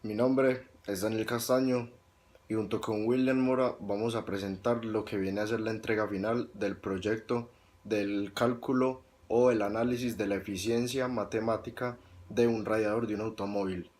Mi nombre es Daniel Castaño y junto con William Mora vamos a presentar lo que viene a ser la entrega final del proyecto del cálculo o el análisis de la eficiencia matemática de un radiador de un automóvil.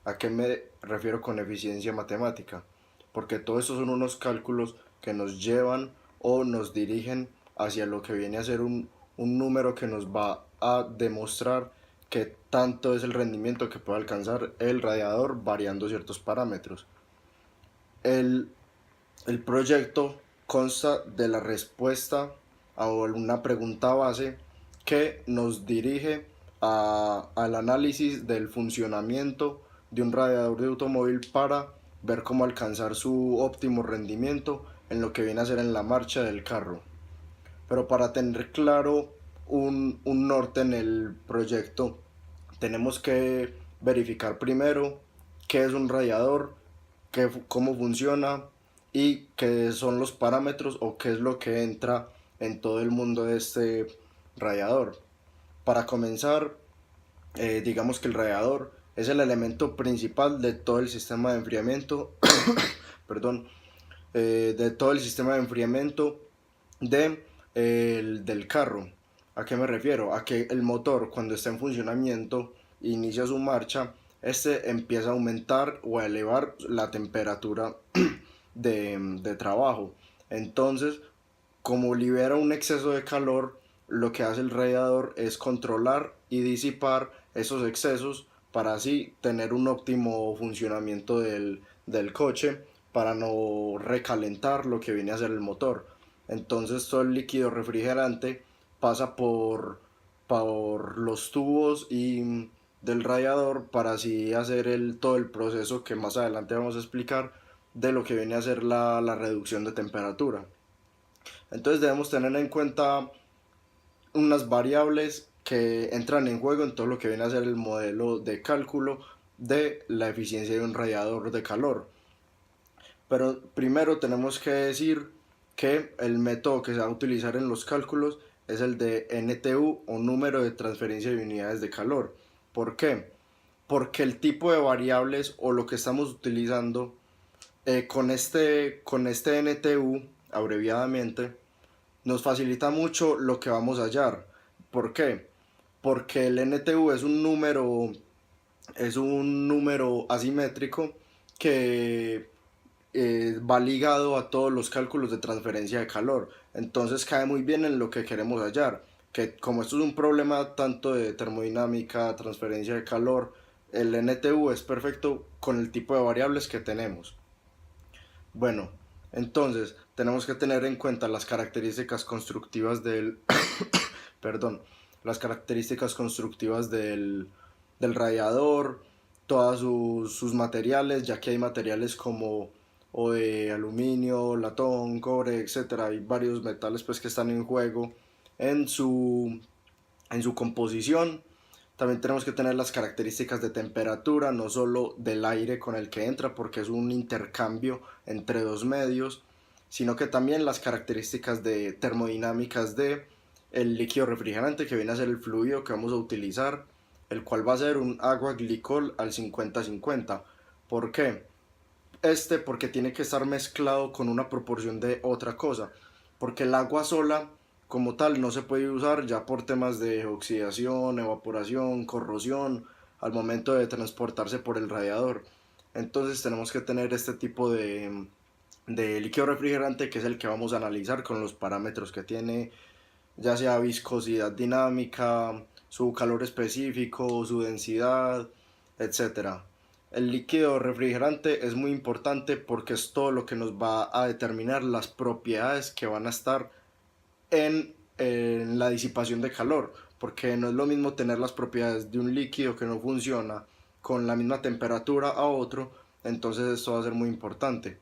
¿A qué me refiero con eficiencia matemática? Porque todo esto son unos cálculos que nos llevan o nos dirigen hacia lo que viene a ser un número que nos va a demostrar qué tanto es el rendimiento que puede alcanzar el radiador variando ciertos parámetros. El, el proyecto consta de la respuesta a una pregunta base que nos dirige al análisis del funcionamiento de un radiador de automóvil para ver cómo alcanzar su óptimo rendimiento en lo que viene a ser en la marcha del carro. Pero para tener claro un norte en el proyecto, tenemos que verificar primero qué es un radiador, cómo funciona y qué son los parámetros o qué es lo que entra en todo el mundo de este radiador. Para comenzar, digamos que el radiador es el elemento principal de todo el sistema de enfriamiento, perdón, de todo el sistema de enfriamiento del carro. ¿A qué me refiero? A que el motor, cuando está en funcionamiento e inicia su marcha, este empieza a aumentar o a elevar la temperatura de trabajo. Entonces, como libera un exceso de calor, lo que hace el radiador es controlar y disipar esos excesos para así tener un óptimo funcionamiento del coche para no recalentar lo que viene a ser el motor. Entonces todo el líquido refrigerante pasa por los tubos del radiador para así hacer todo el proceso que más adelante vamos a explicar de lo que viene a ser la reducción de temperatura. Entonces debemos tener en cuenta unas variables que entran en juego en todo lo que viene a ser el modelo de cálculo de la eficiencia de un radiador de calor. Pero primero tenemos que decir que el método que se va a utilizar en los cálculos es el de NTU o número de transferencia de unidades de calor. ¿Por qué? Porque el tipo de variables o lo que estamos utilizando con este NTU, abreviadamente, nos facilita mucho lo que vamos a hallar. ¿Por qué? Porque el NTU es un número asimétrico que va ligado a todos los cálculos de transferencia de calor. Entonces cae muy bien en lo que queremos hallar. Que como esto es un problema tanto de termodinámica, transferencia de calor, el NTU es perfecto con el tipo de variables que tenemos. Bueno, entonces tenemos que tener en cuenta las características constructivas perdón, las características constructivas del radiador, todos sus materiales, ya que hay materiales como o de aluminio, latón, cobre, etcétera. Hay varios metales pues que están en juego en su composición. También tenemos que tener las características de temperatura, no solo del aire con el que entra, porque es un intercambio entre dos medios, sino que también las características de termodinámicas de el líquido refrigerante, que viene a ser el fluido que vamos a utilizar, el cual va a ser un agua glicol al 50-50. ¿Por qué? Porque tiene que estar mezclado con una proporción de otra cosa, porque el agua sola como tal no se puede usar ya por temas de oxidación, evaporación, corrosión al momento de transportarse por el radiador. Entonces tenemos que tener este tipo de líquido refrigerante, que es el que vamos a analizar con los parámetros que tiene, ya sea viscosidad dinámica, su calor específico, su densidad, etcétera. El líquido refrigerante es muy importante porque es todo lo que nos va a determinar las propiedades que van a estar en la disipación de calor, porque no es lo mismo tener las propiedades de un líquido que no funciona con la misma temperatura a otro, entonces esto va a ser muy importante.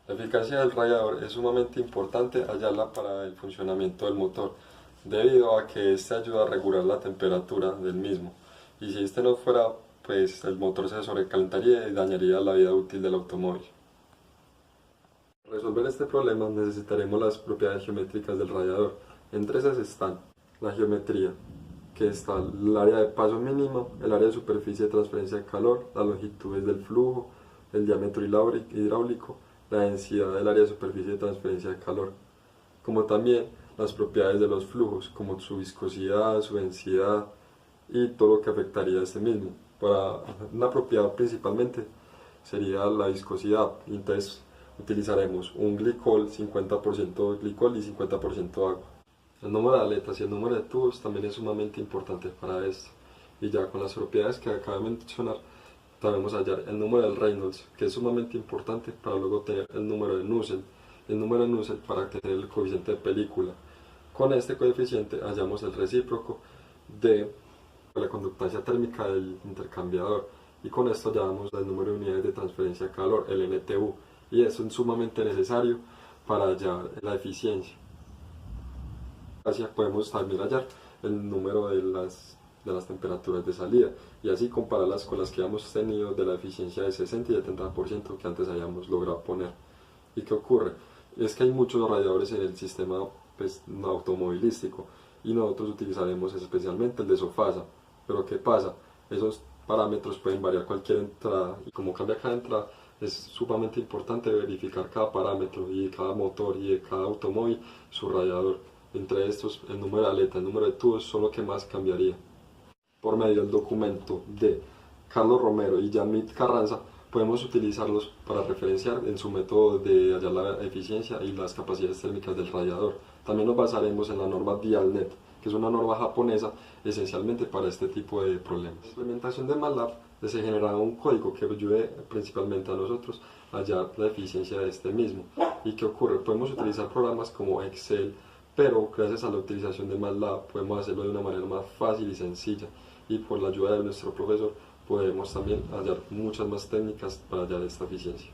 La eficacia del radiador es sumamente importante hallarla para el funcionamiento del motor, debido a que este ayuda a regular la temperatura del mismo, y si este no fuera, pues el motor se sobrecalentaría y dañaría la vida útil del automóvil. Para resolver este problema necesitaremos las propiedades geométricas del radiador. Entre esas están la geometría, que está el área de paso mínimo, el área de superficie de transferencia de calor, las longitudes del flujo, el diámetro hidráulico, la densidad del área de superficie de transferencia de calor, como también las propiedades de los flujos, como su viscosidad, su densidad y todo lo que afectaría a este mismo. Para una propiedad principalmente sería la viscosidad, entonces utilizaremos un glicol, 50% glicol y 50% agua. El número de aletas y el número de tubos también es sumamente importante para esto. Y ya con las propiedades que acabo de mencionar, podemos hallar el número del Reynolds, que es sumamente importante para luego tener el número de Nusselt. El número de Nusselt para tener el coeficiente de película. Con este coeficiente hallamos el recíproco de la conductancia térmica del intercambiador. Y con esto hallamos el número de unidades de transferencia de calor, el NTU. Y eso es sumamente necesario para hallar la eficiencia. Podemos también hallar el número de las temperaturas de salida y así compararlas con las que hemos tenido de la eficiencia de 60 y 70% que antes habíamos logrado poner. ¿Y qué ocurre? Es que hay muchos radiadores en el sistema pues, automovilístico y nosotros utilizaremos especialmente el de Sofasa. Pero ¿qué pasa? Esos parámetros pueden variar cualquier entrada y como cambia cada entrada es sumamente importante verificar cada parámetro y de cada motor y de cada automóvil su radiador. Entre estos, el número de aletas, el número de tubos son lo que más cambiaría. Por medio del documento de Carlos Romero y Yamit Carranza, podemos utilizarlos para referenciar en su método de hallar la eficiencia y las capacidades térmicas del radiador. También nos basaremos en la norma Dialnet, que es una norma japonesa esencialmente para este tipo de problemas. La implementación de MATLAB se generará un código que ayude principalmente a nosotros a hallar la eficiencia de este mismo. ¿Y qué ocurre? Podemos utilizar programas como Excel, pero gracias a la utilización de MATLAB podemos hacerlo de una manera más fácil y sencilla y por la ayuda de nuestro profesor podemos también hallar muchas más técnicas para hallar esta eficiencia.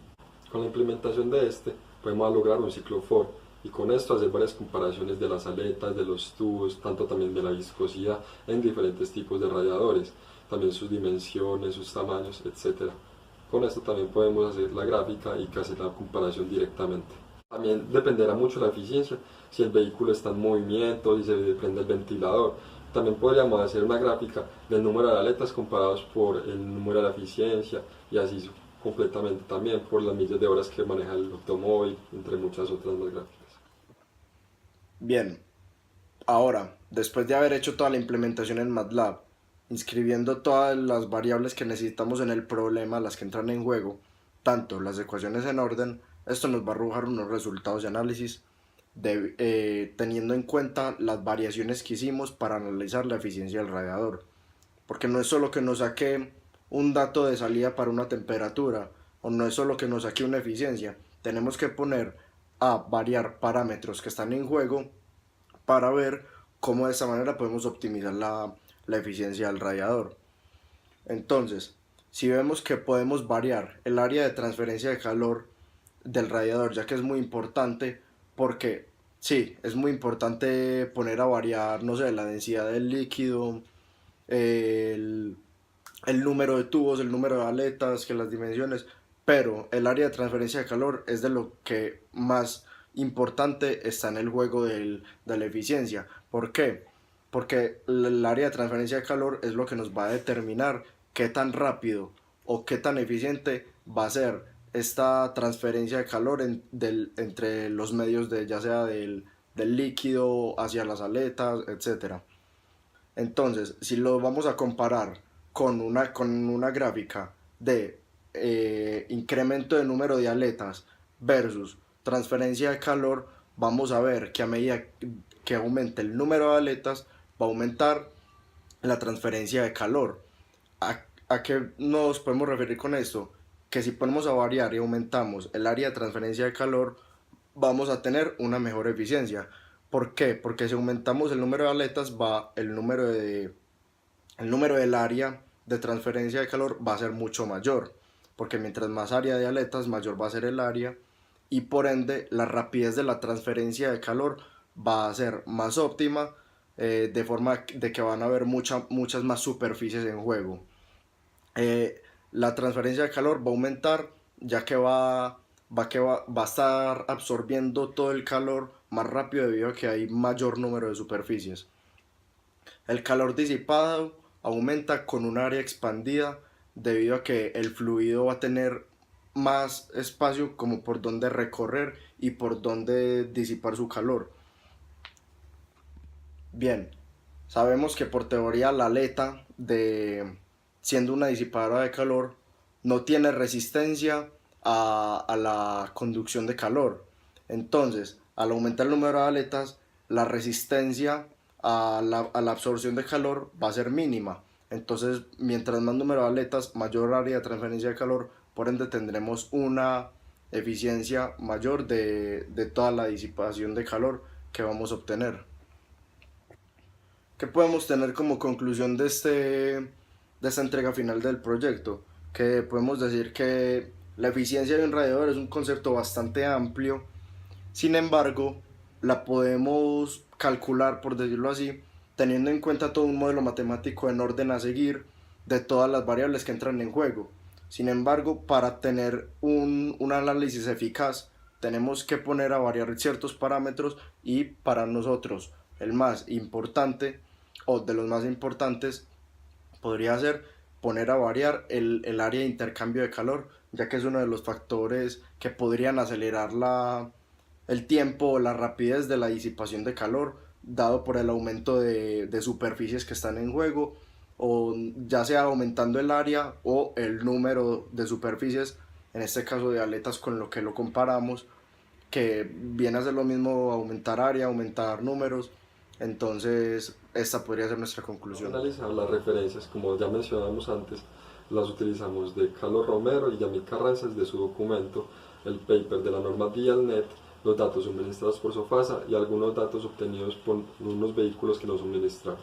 Con la implementación de este podemos lograr un ciclo for y con esto hacer varias comparaciones de las aletas, de los tubos, tanto también de la viscosidad en diferentes tipos de radiadores, también sus dimensiones, sus tamaños, etc. Con esto también podemos hacer la gráfica y hacer la comparación directamente. También dependerá mucho la eficiencia, si el vehículo está en movimiento, si se prende el ventilador. También podríamos hacer una gráfica del número de aletas comparados por el número de la eficiencia y así completamente también por las millas de horas que maneja el automóvil, entre muchas otras más gráficas. Bien, ahora, después de haber hecho toda la implementación en MATLAB, inscribiendo todas las variables que necesitamos en el problema, las que entran en juego, tanto las ecuaciones en orden, esto nos va a arrojar unos resultados de análisis teniendo en cuenta las variaciones que hicimos para analizar la eficiencia del radiador. Porque no es solo que nos saque un dato de salida para una temperatura, o no es solo que nos saque una eficiencia, tenemos que poner a variar parámetros que están en juego para ver cómo de esta manera podemos optimizar la eficiencia del radiador. Entonces, si vemos que podemos variar el área de transferencia de calor del radiador, ya que es muy importante, porque sí, es muy importante poner a variar, no sé, la densidad del líquido, el, el número de tubos, el número de aletas, que las dimensiones, pero el área de transferencia de calor es de lo que más importante está en el juego de la eficiencia. ¿Por qué? Porque el área de transferencia de calor es lo que nos va a determinar qué tan rápido o qué tan eficiente va a ser esta transferencia de calor entre los medios de ya sea del líquido hacia las aletas, etcétera. Entonces, si lo vamos a comparar con una gráfica de incremento de número de aletas versus transferencia de calor, vamos a ver que a medida que aumente el número de aletas, va a aumentar la transferencia de calor. ¿A qué nos podemos referir con esto? Que si ponemos a variar y aumentamos el área de transferencia de calor, vamos a tener una mejor eficiencia. ¿Por qué? Porque si aumentamos el número de aletas, el número del área de transferencia de calor va a ser mucho mayor. Porque mientras más área de aletas, mayor va a ser el área. Y por ende, la rapidez de la transferencia de calor va a ser más óptima, de forma de que van a haber muchas más superficies en juego. La transferencia de calor va a aumentar, ya que va a estar absorbiendo todo el calor más rápido debido a que hay mayor número de superficies. El calor disipado aumenta con un área expandida debido a que el fluido va a tener más espacio como por donde recorrer y por donde disipar su calor. Bien, sabemos que por teoría la aleta de siendo una disipadora de calor no tiene resistencia a la conducción de calor. Entonces, al aumentar el número de aletas, la resistencia a la absorción de calor va a ser mínima. Entonces, mientras más número de aletas, mayor área de transferencia de calor, por ende tendremos una eficiencia mayor de toda la disipación de calor que vamos a obtener. ¿Qué podemos tener como conclusión de esta entrega final del proyecto? Que podemos decir que la eficiencia de un radiador es un concepto bastante amplio, sin embargo, la podemos calcular, por decirlo así, teniendo en cuenta todo un modelo matemático en orden a seguir de todas las variables que entran en juego. Sin embargo, para tener un análisis eficaz, tenemos que poner a variar ciertos parámetros y para nosotros el más importante o de los más importantes podría ser poner a variar el área de intercambio de calor, ya que es uno de los factores que podrían acelerar el tiempo o la rapidez de la disipación de calor, dado por el aumento de superficies que están en juego, o ya sea aumentando el área o el número de superficies, en este caso de aletas con lo que lo comparamos, que viene a ser lo mismo aumentar área, aumentar números. Entonces esta podría ser nuestra conclusión. Analizar las referencias, como ya mencionamos antes, las utilizamos de Carlos Romero y Yamil Carranzas de su documento, el paper de la norma Dialnet, los datos suministrados por Sofasa y algunos datos obtenidos por unos vehículos que nos suministraron.